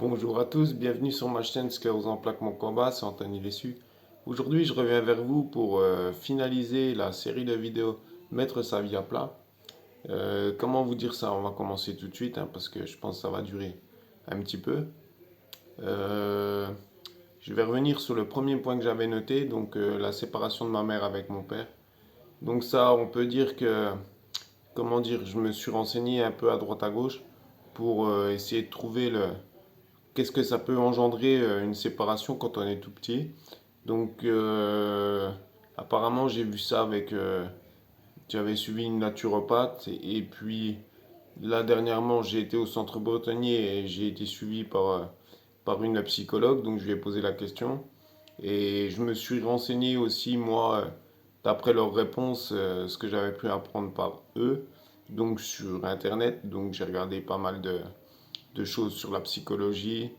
Bonjour à tous, bienvenue sur ma chaîne Sclérose en plaques mon combat, c'est Anthony Lessu. Aujourd'hui, je reviens vers vous pour finaliser la série de vidéos Mettre sa vie à plat. Comment vous dire ça? On va commencer tout de suite parce que je pense que ça va durer un petit peu. Euh, je vais revenir sur le premier point que j'avais noté, donc la séparation de ma mère avec mon père. Donc ça, on peut dire que, comment dire, je me suis renseigné un peu à droite à gauche pour essayer de trouver qu'est-ce que ça peut engendrer une séparation quand on est tout petit. Donc, apparemment, j'ai vu ça avec. J'avais suivi une naturopathe et puis là, dernièrement, j'ai été au centre bretonnier et j'ai été suivi par une psychologue. Donc, je lui ai posé la question et je me suis renseigné aussi, moi, d'après leurs réponses, ce que j'avais pu apprendre par eux. Donc, sur Internet. Donc, j'ai regardé pas mal de choses sur la psychologie,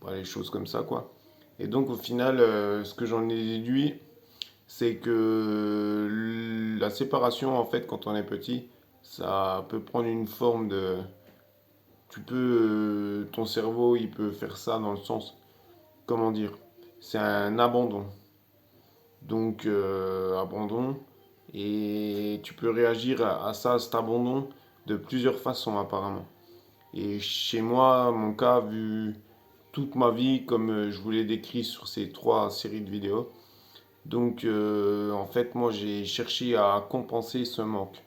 bah, les choses comme ça, quoi. Et donc, au final, ce que j'en ai déduit, c'est que la séparation, en fait, quand on est petit, ça peut prendre une forme de... ton cerveau, il peut faire ça dans le sens, comment dire, c'est un abandon. Donc, abandon, et tu peux réagir à ça, à cet abandon, de plusieurs façons, apparemment. Et chez moi, mon cas, vu toute ma vie, comme je vous l'ai décrit sur ces trois séries de vidéos. Donc, en fait, moi, j'ai cherché à compenser ce manque.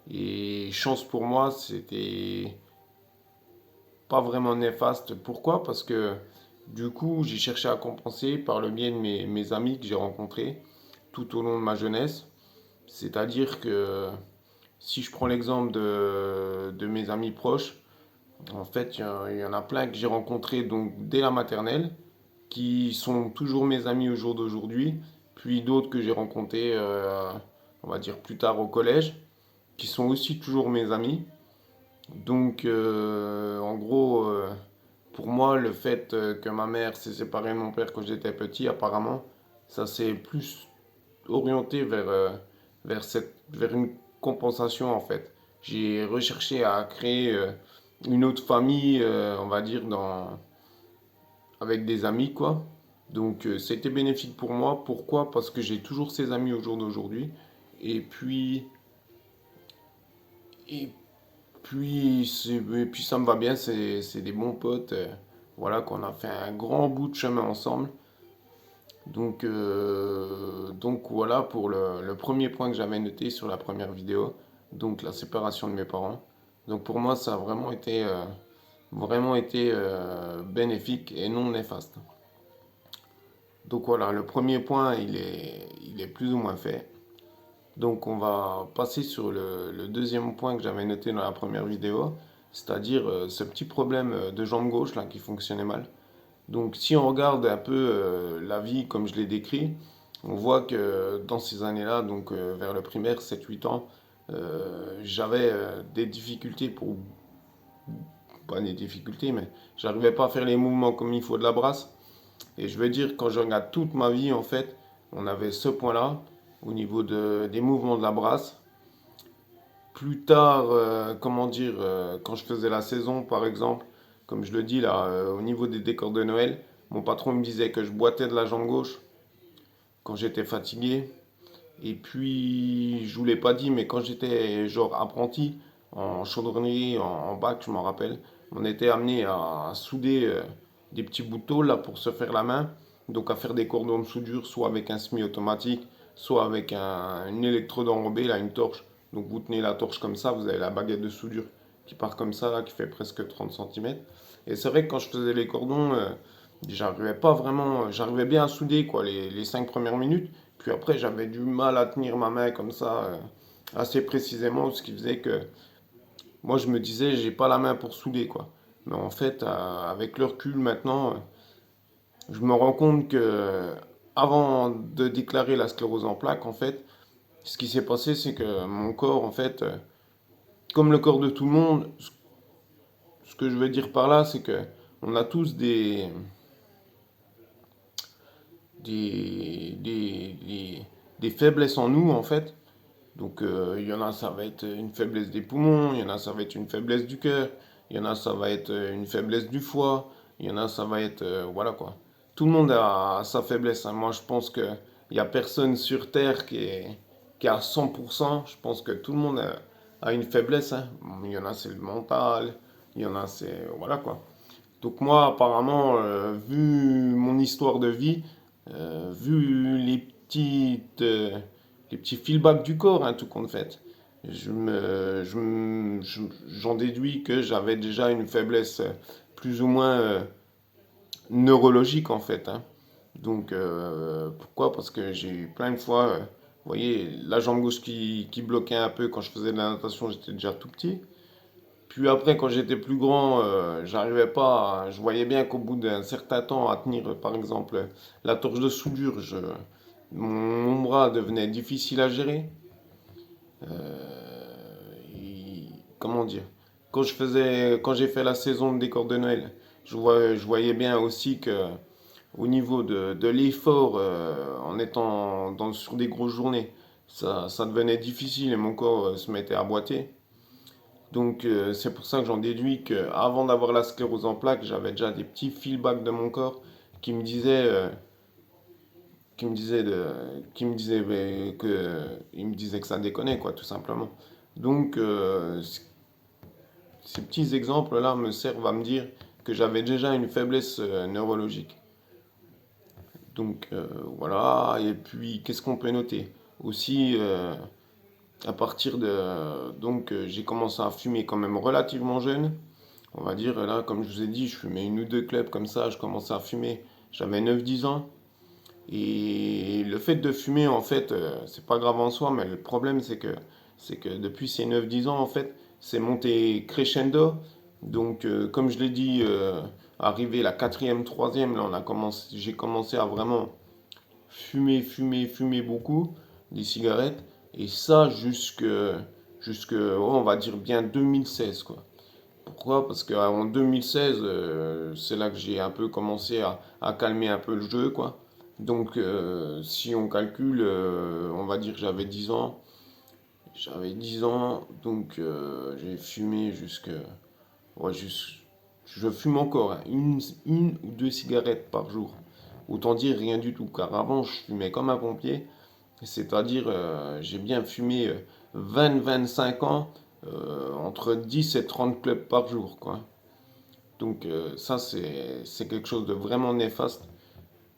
Et chance pour moi, c'était pas vraiment néfaste. Pourquoi? Parce que du coup, j'ai cherché à compenser par le biais de mes amis que j'ai rencontrés tout au long de ma jeunesse. C'est-à-dire que si je prends l'exemple de mes amis proches, en fait, il y en a plein que j'ai rencontrés donc dès la maternelle, qui sont toujours mes amis au jour d'aujourd'hui, puis d'autres que j'ai rencontrés, on va dire plus tard au collège, qui sont aussi toujours mes amis. Donc, en gros, pour moi, le fait que ma mère s'est séparée de mon père quand j'étais petit, apparemment, ça s'est plus orienté vers une compensation en fait. J'ai recherché à créer une autre famille, on va dire, avec des amis, quoi. Donc, c'était bénéfique pour moi. Pourquoi? Parce que j'ai toujours ces amis au jour d'aujourd'hui. Et puis, et et puis ça me va bien, c'est des bons potes. Voilà, qu'on a fait un grand bout de chemin ensemble. Donc voilà pour le premier point que j'avais noté sur la première vidéo. Donc la séparation de mes parents. Donc pour moi, ça a vraiment été bénéfique et non néfaste. Donc voilà, le premier point, il est plus ou moins fait. Donc on va passer sur le deuxième point que j'avais noté dans la première vidéo, c'est-à-dire ce petit problème de jambe gauche là qui fonctionnait mal. Donc si on regarde un peu la vie comme je l'ai décrit, on voit que dans ces années-là, donc vers le primaire, 7-8 ans, j'avais des difficultés pas des difficultés, mais j'arrivais pas à faire les mouvements comme il faut de la brasse. Et je veux dire, quand je regarde toute ma vie, en fait, on avait ce point-là au niveau des mouvements de la brasse. Plus tard, comment dire, quand je faisais la saison, par exemple, comme je le dis là, au niveau des décors de Noël, mon patron me disait que je boitais de la jambe gauche quand j'étais fatigué. Et puis, je vous l'ai pas dit, mais quand j'étais genre apprenti en chaudronnerie, en bac, je m'en rappelle, on était amené à souder des petits bouts de tôle là pour se faire la main. Donc à faire des cordons de soudure, soit avec un semi-automatique, soit avec une électrode enrobée, là, une torche. Donc vous tenez la torche comme ça, vous avez la baguette de soudure qui part comme ça, là, qui fait presque 30 centimètres. Et c'est vrai que quand je faisais les cordons, j'arrivais pas vraiment, j'arrivais bien à souder quoi, les 5 premières minutes. Puis après, j'avais du mal à tenir ma main comme ça, assez précisément, ce qui faisait que moi, je me disais, j'ai pas la main pour souder, quoi. Mais en fait, avec le recul maintenant, je me rends compte que avant de déclarer la sclérose en plaques, en fait, ce qui s'est passé, c'est que mon corps, en fait, comme le corps de tout le monde, ce que je veux dire par là, c'est que on a tous des faiblesses en nous, en fait. Donc, il y en a, ça va être une faiblesse des poumons, il y en a, ça va être une faiblesse du cœur, il y en a, ça va être une faiblesse du foie, Il y en a, ça va être, voilà quoi. Tout le monde a sa faiblesse, hein. Moi, je pense que il y a personne sur Terre qui est à 100%. Je pense que tout le monde a une faiblesse, hein. Il y en a, c'est le mental. Il y en a, c'est, voilà quoi. Donc moi, apparemment, vu mon histoire de vie, vu les petits feedbacks du corps, hein, tout compte fait, j'en déduis que j'avais déjà une faiblesse plus ou moins neurologique en fait, hein. Donc pourquoi? Parce que j'ai eu plein de fois, vous voyez, la jambe gauche qui bloquait un peu quand je faisais de la natation, j'étais déjà tout petit. Puis après, quand j'étais plus grand, j'arrivais pas, je voyais bien qu'au bout d'un certain temps à tenir, par exemple, la torche de soudure, mon bras devenait difficile à gérer. Comment dire? Quand j'ai fait la saison de décor de Noël, je voyais bien aussi que au niveau de l'effort, en étant sur des grosses journées, ça devenait difficile et mon corps se mettait à boiter. Donc c'est pour ça que j'en déduis qu'avant d'avoir la sclérose en plaques, j'avais déjà des petits feedbacks de mon corps qui me disaient, il me disait que ça déconnait quoi, tout simplement. Donc ces petits exemples-là me servent à me dire que j'avais déjà une faiblesse neurologique. Donc voilà, et puis qu'est-ce qu'on peut noter? Aussi, à partir de... Donc j'ai commencé à fumer quand même relativement jeune. On va dire, là, comme je vous ai dit, je fumais une ou deux clopes comme ça, je commençais à fumer, j'avais 9 10 ans. Et le fait de fumer, en fait, c'est pas grave en soi, mais le problème, c'est que depuis ces 9 10 ans, en fait, c'est monté crescendo. Donc, comme je l'ai dit, arrivé la quatrième, troisième, là, j'ai commencé à vraiment fumer beaucoup, des cigarettes. Et ça on va dire bien 2016, quoi. Pourquoi? Parce qu'en 2016, c'est là que j'ai un peu commencé à calmer un peu le jeu, quoi. Donc, si on calcule, on va dire que j'avais 10 ans. J'avais 10 ans, donc j'ai fumé jusque... Ouais, je fume encore, hein, une ou deux cigarettes par jour. Autant dire rien du tout, car avant, je fumais comme un pompier. C'est-à-dire, j'ai bien fumé 20 25 ans, entre 10 et 30 clubs par jour, quoi. Donc ça, c'est quelque chose de vraiment néfaste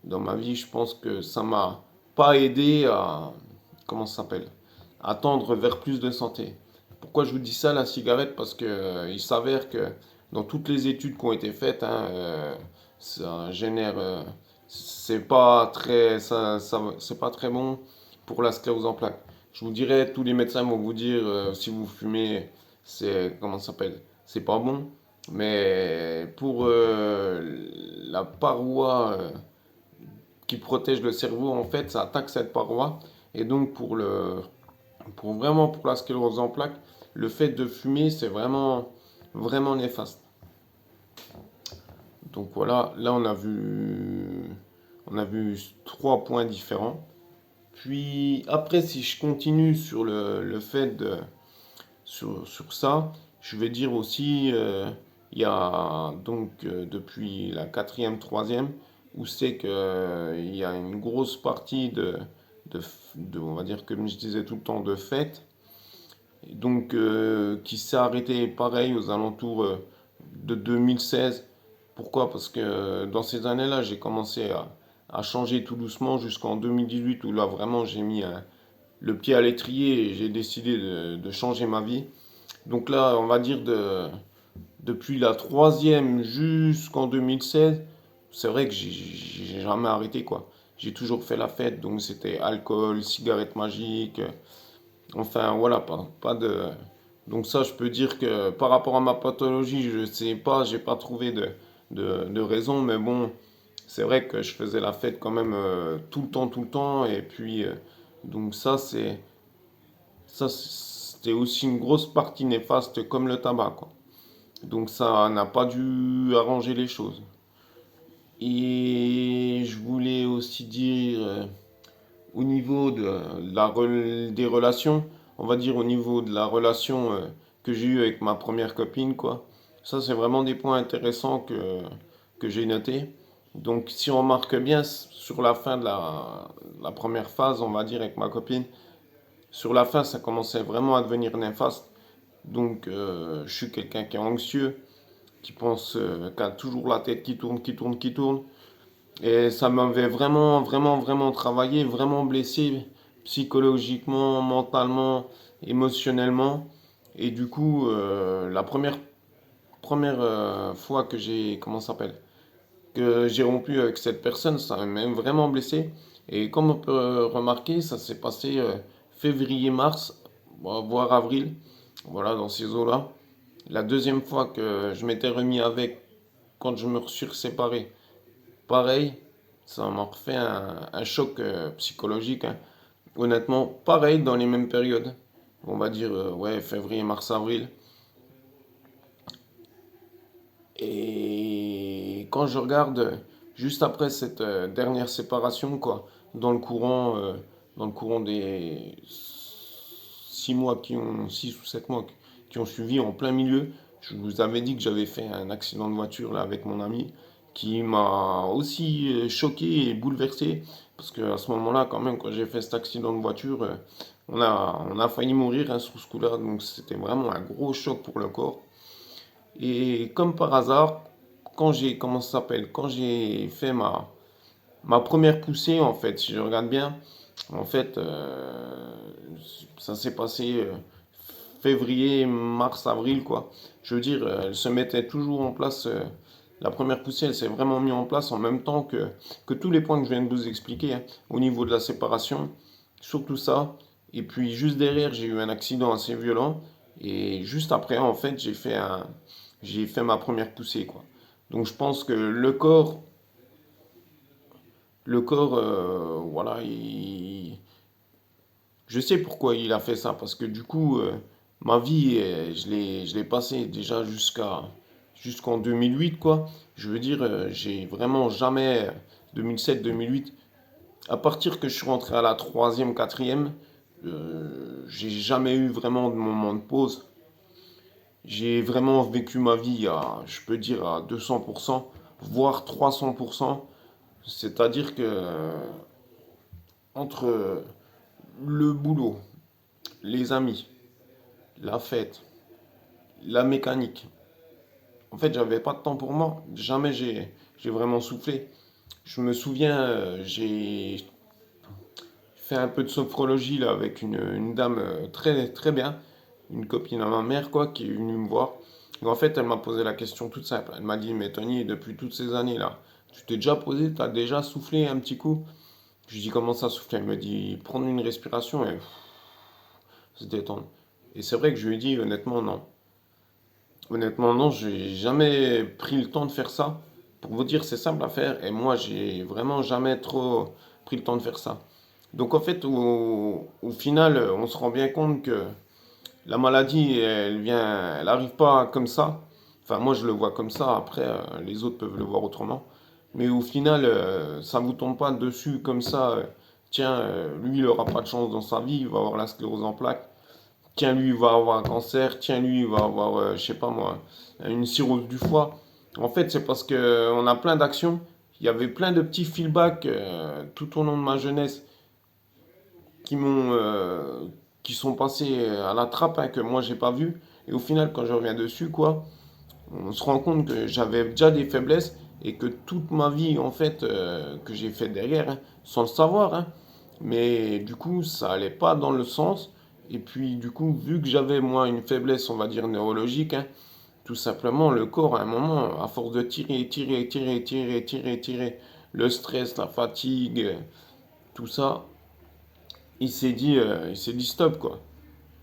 dans ma vie. Je pense que ça m'a pas aidé à, comment ça s'appelle, à tendre vers plus de santé. Pourquoi je vous dis ça, la cigarette? Parce que il s'avère que dans toutes les études qui ont été faites, hein, ça génère, c'est pas très bon pour la sclérose en plaques. Je vous dirais, tous les médecins vont vous dire, si vous fumez, c'est, comment ça s'appelle, c'est pas bon. Mais pour la paroi qui protège le cerveau, en fait, ça attaque cette paroi. Et donc, pour la sclérose en plaques, le fait de fumer, c'est vraiment néfaste. Donc voilà, là on a vu trois points différents. Puis après, si je continue sur le fait de, sur ça, je vais dire aussi, il y a donc depuis la quatrième, troisième, où c'est que il y a une grosse partie de, on va dire comme je disais tout le temps, de fête, et donc qui s'est arrêté pareil aux alentours de 2016. Pourquoi? Parce que dans ces années-là, j'ai commencé à changer tout doucement jusqu'en 2018 où là vraiment j'ai mis le pied à l'étrier et j'ai décidé de changer ma vie. Donc là, on va dire depuis la troisième jusqu'en 2016, c'est vrai que j'ai jamais arrêté quoi. J'ai toujours fait la fête, donc c'était alcool, cigarette magique, enfin voilà, pas de... Donc ça, je peux dire que par rapport à ma pathologie, je sais pas, j'ai pas trouvé de raison, mais bon, c'est vrai que je faisais la fête quand même tout le temps, et puis donc ça c'était aussi une grosse partie néfaste comme le tabac, quoi. Donc ça n'a pas dû arranger les choses. Et je voulais aussi dire au niveau des relations, on va dire au niveau de la relation que j'ai eue avec ma première copine, quoi. Ça, c'est vraiment des points intéressants que j'ai noté. Donc, si on remarque bien sur la fin de la première phase, on va dire avec ma copine, sur la fin, ça commençait vraiment à devenir néfaste. Donc, je suis quelqu'un qui est anxieux, qui pense, qui a toujours la tête qui tourne, qui tourne, qui tourne. Et ça m'avait vraiment, vraiment, vraiment travaillé, vraiment blessé psychologiquement, mentalement, émotionnellement. Et du coup, la première fois que j'ai, comment ça s'appelle, que j'ai rompu avec cette personne, ça m'a même vraiment blessé. Et comme on peut remarquer, ça s'est passé février, mars, voire avril, voilà, dans ces eaux-là. La deuxième fois que je m'étais remis avec, quand je me suis séparé, pareil, ça m'a refait un choc psychologique, hein. Honnêtement, pareil dans les mêmes périodes. On va dire, ouais, février, mars, avril. Et quand je regarde juste après cette dernière séparation, quoi, dans le courant, euh, dans le courant des 6 mois six ou 7 mois qui ont suivi en plein milieu, je vous avais dit que j'avais fait un accident de voiture là avec mon ami qui m'a aussi choqué et bouleversé parce que à ce moment-là, quand même, quand j'ai fait cet accident de voiture, on a failli mourir hein, sur ce coup-là, donc c'était vraiment un gros choc pour le corps. Et comme par hasard, comment ça s'appelle, quand j'ai fait ma première poussée, en fait, si je regarde bien, en fait, ça s'est passé février, mars, avril, quoi. Je veux dire, elle se mettait toujours en place. La première poussée, elle s'est vraiment mise en place en même temps que tous les points que je viens de vous expliquer, hein, au niveau de la séparation, surtout ça. Et puis juste derrière, j'ai eu un accident assez violent. Et juste après, en fait, j'ai fait ma première poussée, quoi. Donc je pense que le corps, voilà, je sais pourquoi il a fait ça, parce que du coup, ma vie, je l'ai passée déjà jusqu'en 2008, quoi. Je veux dire, j'ai vraiment jamais, 2007, 2008, à partir que je suis rentré à la troisième, quatrième, j'ai jamais eu vraiment de moment de pause. J'ai vraiment vécu ma vie je peux dire, à 200%, voire 300%. C'est-à-dire que entre le boulot, les amis, la fête, la mécanique, en fait, j'avais pas de temps pour moi. Jamais j'ai vraiment soufflé. Je me souviens, j'ai fait un peu de sophrologie là avec une dame très très bien, une copine à ma mère quoi, qui est venue me voir. Et en fait, elle m'a posé la question toute simple. Elle m'a dit, mais Tony, depuis toutes ces années là, tu t'es déjà posé, t'as déjà soufflé un petit coup? Je lui dis comment ça souffler? Elle me dit prendre une respiration et se détendre. Et c'est vrai que je lui ai dit honnêtement non. Honnêtement non, j'ai jamais pris le temps de faire ça. Pour vous dire, c'est simple à faire et moi j'ai vraiment jamais trop pris le temps de faire ça. Donc en fait, au final, on se rend bien compte que la maladie, elle arrive pas comme ça. Enfin, moi je le vois comme ça. Après, les autres peuvent le voir autrement. Mais au final, ça vous tombe pas dessus comme ça. Tiens, lui, il aura pas de chance dans sa vie, il va avoir la sclérose en plaques. Tiens, lui, il va avoir un cancer. Tiens, lui, il va avoir, je sais pas moi, une cirrhose du foie. En fait, c'est parce que on a plein d'actions. Il y avait plein de petits feedbacks tout au long de ma jeunesse qui m'ont qui sont passés à la trappe hein, que moi j'ai pas vu et au final quand je reviens dessus quoi on se rend compte que j'avais déjà des faiblesses et que toute ma vie en fait que j'ai fait derrière hein, sans le savoir hein, mais du coup ça allait pas dans le sens et puis du coup vu que j'avais moi une faiblesse on va dire neurologique hein, tout simplement le corps à un moment à force de tirer tirer tirer tirer tirer tirer le stress la fatigue tout ça il s'est dit stop quoi.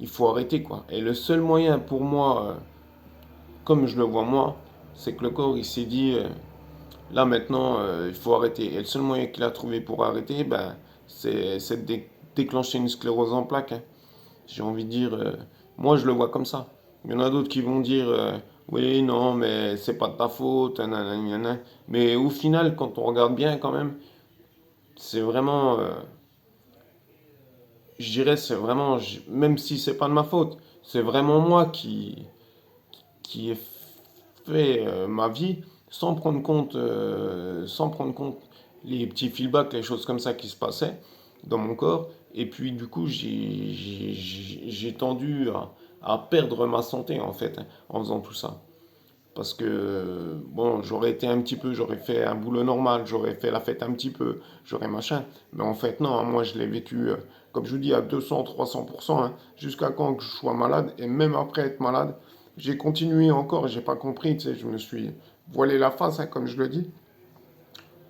Il faut arrêter quoi. Et le seul moyen pour moi, comme je le vois moi, c'est que le corps il s'est dit là maintenant il faut arrêter. Et le seul moyen qu'il a trouvé pour arrêter, ben, c'est de déclencher une sclérose en plaques, hein. J'ai envie de dire, moi je le vois comme ça. Il y en a d'autres qui vont dire oui non mais c'est pas de ta faute, nanana, nanana. Mais au final quand on regarde bien quand même, c'est vraiment je dirais, c'est vraiment, même si c'est pas de ma faute, c'est vraiment moi qui ai fait ma vie. sans prendre compte les petits feedbacks, les choses comme ça qui se passaient dans mon corps. Et puis du coup, j'ai tendu à perdre ma santé en fait, hein, en faisant tout ça. Parce que, bon, j'aurais été un petit peu, j'aurais fait un boulot normal, j'aurais fait la fête un petit peu, j'aurais machin. Mais en fait, non, hein, moi je l'ai vécu, comme je vous dis, à 200, 300%, hein, jusqu'à quand que je sois malade. Et même après être malade, j'ai continué encore, j'ai pas compris, tu sais, je me suis voilé la face, hein, comme je le dis.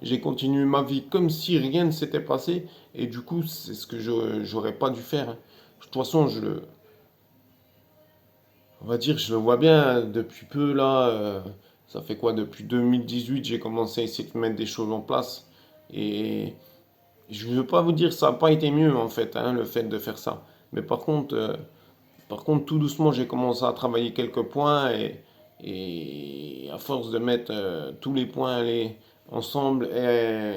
J'ai continué ma vie comme si rien ne s'était passé. Et du coup, c'est ce que j'aurais pas dû faire, hein. De toute façon, on va dire, je le vois bien depuis peu là. Ça fait quoi? Depuis 2018, j'ai commencé à essayer de mettre des choses en place. Et je ne veux pas vous dire ça n'a pas été mieux en fait, hein, le fait de faire ça. Mais par contre, tout doucement, j'ai commencé à travailler quelques points et à force de mettre tous les points ensemble et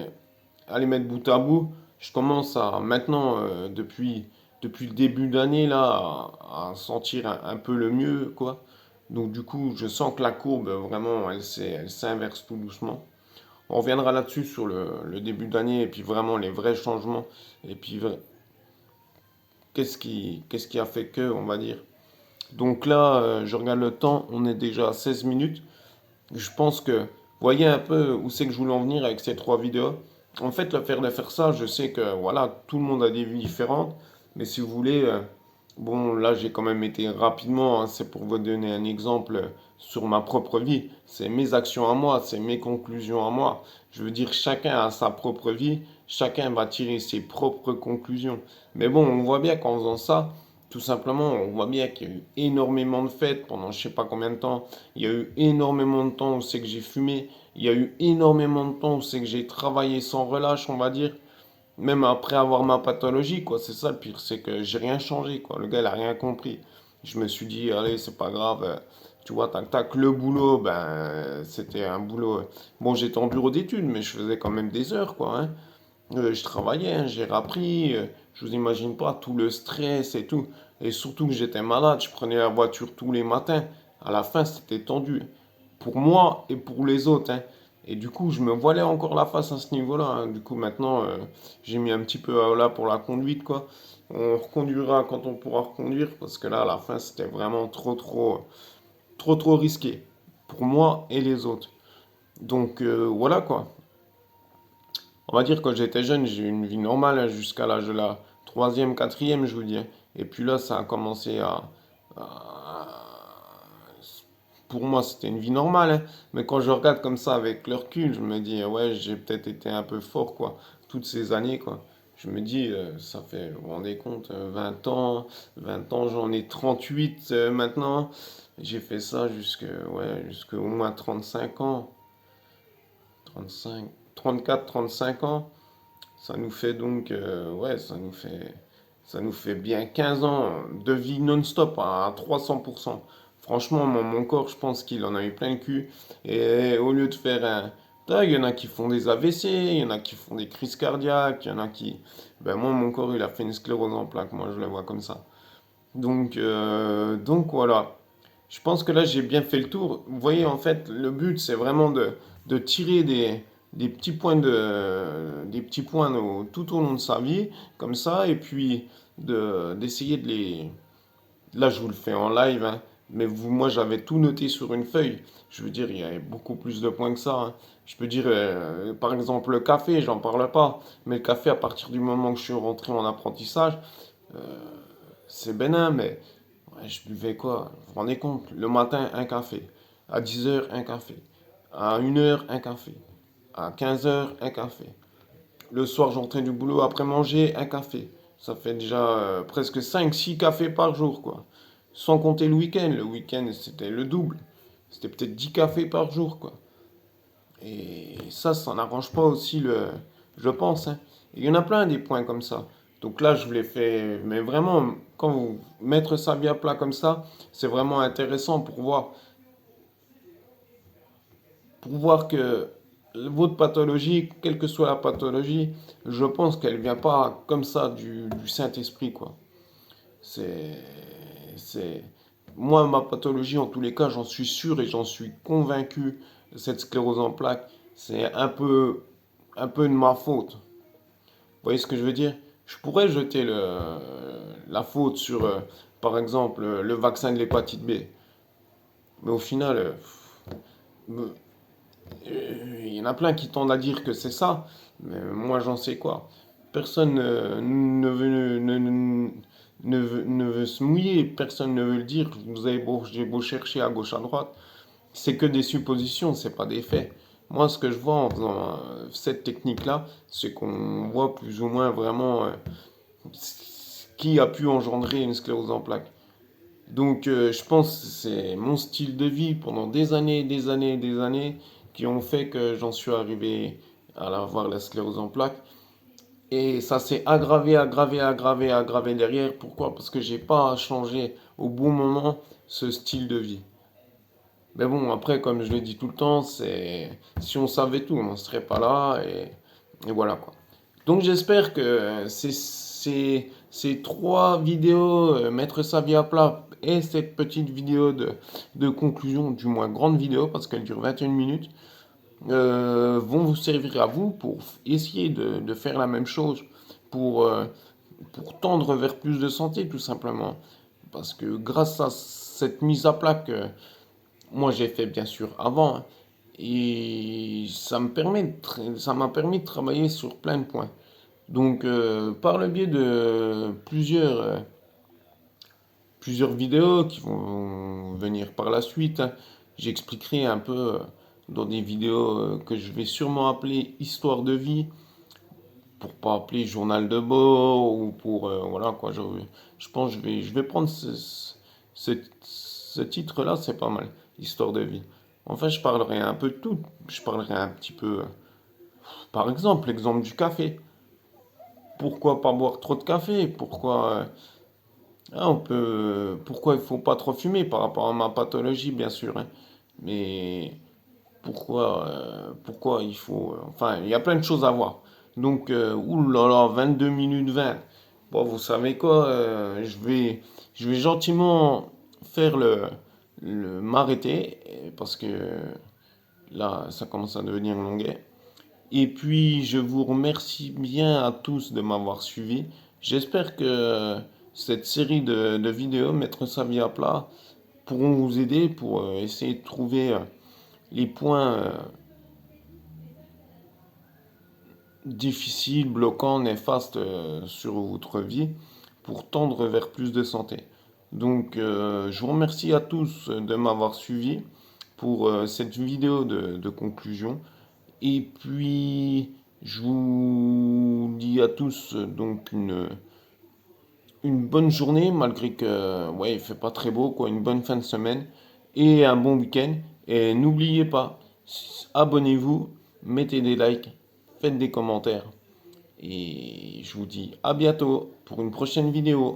à les mettre bout à bout, je commence à maintenant, depuis le début d'année là, à sentir un peu le mieux, quoi. Donc du coup, je sens que la courbe, vraiment, elle s'inverse tout doucement. On reviendra là-dessus sur le début d'année et puis vraiment les vrais changements. Et puis qu'est-ce qui a fait que, on va dire. Donc là, je regarde le temps, on est déjà à 16 minutes. Je pense que, voyez un peu où c'est que je voulais en venir avec ces trois vidéos. En fait, le faire de faire ça, je sais que voilà, tout le monde a des vies différentes. Mais si vous voulez, bon, là, j'ai quand même été rapidement, hein, c'est pour vous donner un exemple sur ma propre vie. C'est mes actions à moi, c'est mes conclusions à moi. Je veux dire, chacun a sa propre vie, chacun va tirer ses propres conclusions. Mais bon, on voit bien qu'en faisant ça, tout simplement, on voit bien qu'il y a eu énormément de fêtes pendant je sais pas combien de temps. Il y a eu énormément de temps où c'est que j'ai fumé. Il y a eu énormément de temps où c'est que j'ai travaillé sans relâche, on va dire. Même après avoir ma pathologie, quoi. C'est ça le pire, c'est que j'ai rien changé, quoi. Le gars, il a rien compris. Je me suis dit, allez, c'est pas grave. Tu vois, tac, tac. Le boulot, ben, c'était un boulot. Bon, j'étais en bureau d'études, mais je faisais quand même des heures, quoi, hein. Je travaillais, hein, j'ai appris. Je vous imagine pas tout le stress et tout. Et surtout que j'étais malade, je prenais la voiture tous les matins. À la fin, c'était tendu. Pour moi et pour les autres, hein. Et du coup, je me voilais encore la face à ce niveau-là, hein. Du coup, maintenant, j'ai mis un petit peu là pour la conduite, quoi. On reconduira quand on pourra reconduire, parce que là, à la fin, c'était vraiment trop risqué. Pour moi et les autres. Donc, voilà, quoi. On va dire que quand j'étais jeune, j'ai eu une vie normale, hein, jusqu'à l'âge de la troisième, quatrième, je vous dis, hein. Et puis là, ça a commencé pour moi, c'était une vie normale, hein. Mais quand je regarde comme ça avec le recul, je me dis, ouais, j'ai peut-être été un peu fort, quoi. Toutes ces années, quoi. Je me dis, ça fait, vous vous rendez compte, 20 ans, j'en ai 38 maintenant. J'ai fait ça jusque au moins 35 ans. 35, 34, 35 ans. Ça nous fait donc, ouais, ça nous fait bien 15 ans de vie non-stop à 300%. Franchement, mon corps, je pense qu'il en a eu plein le cul. Et au lieu de faire un... Il y en a qui font des AVC, il y en a qui font des crises cardiaques, il y en a qui... Ben moi, mon corps, il a fait une sclérose en plaques, moi, je le vois comme ça. Donc voilà. Je pense que là, j'ai bien fait le tour. Vous voyez, en fait, le but, c'est vraiment de tirer des petits points tout au long de sa vie, comme ça, et puis d'essayer de les... Là, je vous le fais en live, hein, mais moi, j'avais tout noté sur une feuille. Je veux dire, il y avait beaucoup plus de points que ça, hein. Je peux dire, par exemple, le café, j'en parle pas, mais le café, à partir du moment que je suis rentré en apprentissage, c'est bénin, mais ouais, je buvais quoi? Vous vous rendez compte? Le matin, un café. À 10 heures, un café. À 1 heure, un café. À 15 heures, un café. Le soir, j'entrais du boulot après manger, un café. Ça fait déjà presque 5, 6 cafés par jour, quoi. Sans compter le week-end. Le week-end, c'était le double. C'était peut-être 10 cafés par jour, quoi. Et ça n'arrange pas aussi je pense, hein. Il y en a plein des points comme ça. Donc là, je vous l'ai fait, mais vraiment, quand vous mettre ça bien plat comme ça, c'est vraiment intéressant pour voir que votre pathologie, quelle que soit la pathologie, je pense qu'elle vient pas comme ça du Saint-Esprit, quoi. C'est, c'est, moi, ma pathologie, en tous les cas, j'en suis sûr et j'en suis convaincu. cette sclérose en plaques, c'est un peu de ma faute. Vous voyez ce que je veux dire? Je pourrais jeter la faute sur, par exemple, le vaccin de l'hépatite B. Mais au final, me- il y en a plein qui tendent à dire que c'est ça. Mais moi, j'en sais quoi? Personne ne veut se mouiller, personne ne veut le dire. J'ai beau chercher à gauche, à droite. C'est que des suppositions, c'est pas des faits. Moi, ce que je vois en faisant cette technique-là, c'est qu'on voit plus ou moins vraiment ce qui a pu engendrer une sclérose en plaques. Donc, je pense que c'est mon style de vie pendant des années, des années, des années qui ont fait que j'en suis arrivé à avoir la sclérose en plaques. Et ça s'est aggravé, aggravé, aggravé, aggravé derrière. Pourquoi? Parce que j'ai pas changé au bon moment ce style de vie. Mais bon, après, comme je le dis tout le temps, c'est si on savait tout, on ne serait pas là et voilà quoi. Donc j'espère que ces trois vidéos, mettre sa vie à plat et cette petite vidéo de conclusion, du moins grande vidéo parce qu'elle dure 21 minutes, vont vous servir à vous pour essayer de faire la même chose, pour, euh, pour tendre vers plus de santé tout simplement. Parce que grâce à cette mise à plat que moi j'ai fait bien sûr avant, hein, et ça m'a permis de travailler sur plein de points. Donc par le biais de plusieurs vidéos qui vont venir par la suite, hein, j'expliquerai un peu dans des vidéos que je vais sûrement appeler Histoire de vie, pour pas appeler journal de bord ou pour voilà quoi. Je pense que je vais prendre ce titre-là, c'est pas mal, Histoire de vie. En fait, je parlerai un peu de tout. Je parlerai un petit peu, par exemple, l'exemple du café. Pourquoi pas boire trop de café? Pourquoi il faut pas trop fumer par rapport à ma pathologie, bien sûr, hein. Mais pourquoi il faut, enfin, il y a plein de choses à voir. Donc, oulala, 22 minutes 20. Bon, vous savez quoi, je vais gentiment faire m'arrêter parce que là, ça commence à devenir longuet. Et puis, je vous remercie bien à tous de m'avoir suivi. J'espère que cette série de vidéos, Mettre sa vie à plat, pourront vous aider pour essayer de trouver les points difficiles, bloquants, néfastes sur votre vie pour tendre vers plus de santé. Donc, je vous remercie à tous de m'avoir suivi pour cette vidéo de conclusion. Et puis, je vous dis à tous donc une bonne journée, malgré que ouais, il fait pas très beau, quoi, une bonne fin de semaine et un bon week-end. Et n'oubliez pas, abonnez-vous, mettez des likes, faites des commentaires. Et je vous dis à bientôt pour une prochaine vidéo.